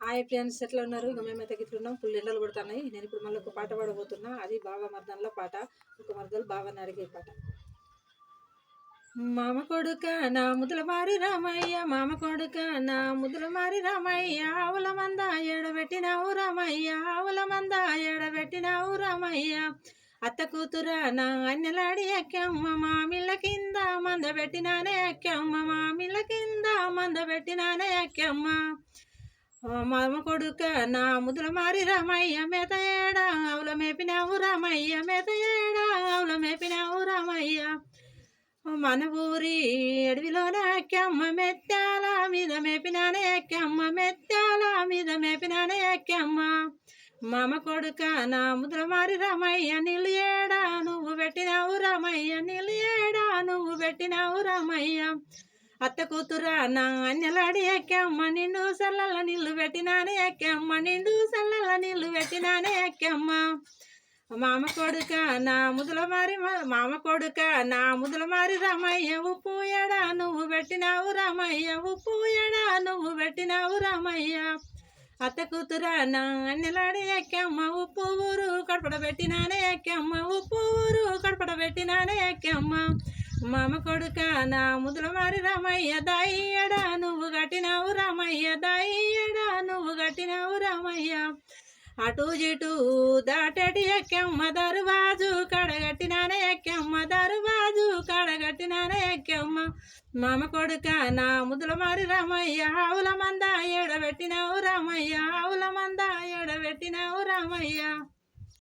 Hi friends, ఎట్లా ఉన్నారు? ఇక మేమైతే గిట్లున్నాం. ఫుల్ ఎండలు కొడుతున్నాయి. నేను ఇప్పుడు మళ్ళీ ఒక పాట పాడబోతున్నా. అది బావ మర్దనలో పాట. ఒక మర్దలు బావని అడిగే పాట. మామ కొడుక నా ముదుల మారి రామయ్య, మామ కొడుక నా ముదుల మారి రామయ్య, ఆవుల మంద ఏడబెట్టినావు రామయ్య, ఆవుల మంద ఏడబెట్టినావు రామయ్య. అత్త కూతురా నా అన్నెలాడి ఎక్కమ్మ, మామిళ్ళ కింద మంద పెట్టినానే ఎక్కమ్మ, మామిళ్ళ కింద మంద పెట్టినానే ఎక్కమ్మ. మామ కొడుక నా ముదుల మారి రామయ్య, మేత ఏడా ఆవుల మేపినావు రామయ్య, మేత ఏడా ఆవుల మేపినావు రామయ్య. మన ఊరి అడవిలోనే ఎక్కమ్మ, మెత్తాల మీద మేపినానే ఎక్కమ్మ, మెత్తాల మీద మేపినానే ఎక్కమ్మ. మామ కొడుక నా ముదుల మారి రామయ్య, నీళ్ళు ఏడా నువ్వు పెట్టినావు రామయ్య, నీళ్ళు ఏడా నువ్వు పెట్టినావు రామయ్య. అత్త కూతురా నా అన్నెలాడి ఎక్కమ్మ, నిండు సల్లల నీళ్లు పెట్టినానే ఎక్కమ్మ, నిండు సల్లల నీళ్లు పెట్టినానే ఎక్కమ్మ. మామ కొడుక నా ముదుల మారి, మామ కొడుక నా ముదుల మారి రామయ్య, ఉప్పు ఎడా నువ్వు పెట్టినావు రామయ్య, ఉప్పు ఎడా నువ్వు పెట్టినావు రామయ్య. అత్త కూతురా నా అన్నెలాడి ఎక్కమ్మ, ఉప్పు ఊరు కడపడ పెట్టినానే ఎక్కమ్మ, ఉప్పు ఊరు కడపడ పెట్టినానే ఎక్కమ్మ. మామ కొడుక నా ముదుల మారి రామయ్య, దాయ్యడా నువ్వు కట్టినావు రామయ్య, దాయ్యడా నువ్వు కట్టినావు రామయ్య. అటు జిటు దాటటి ఎక్కమ్మ, దరుబాజు కడగట్టినానే ఎక్కమ్మ, దరుబాజు కడగట్టినానే ఎక్కమ్మ. మామ కొడుక నా ముదుల మారి రామయ్య, ఆవుల మంద ఏడబెట్టినావు రామయ్య, ఆవుల మంద ఏడబెట్టినావు రామయ్య.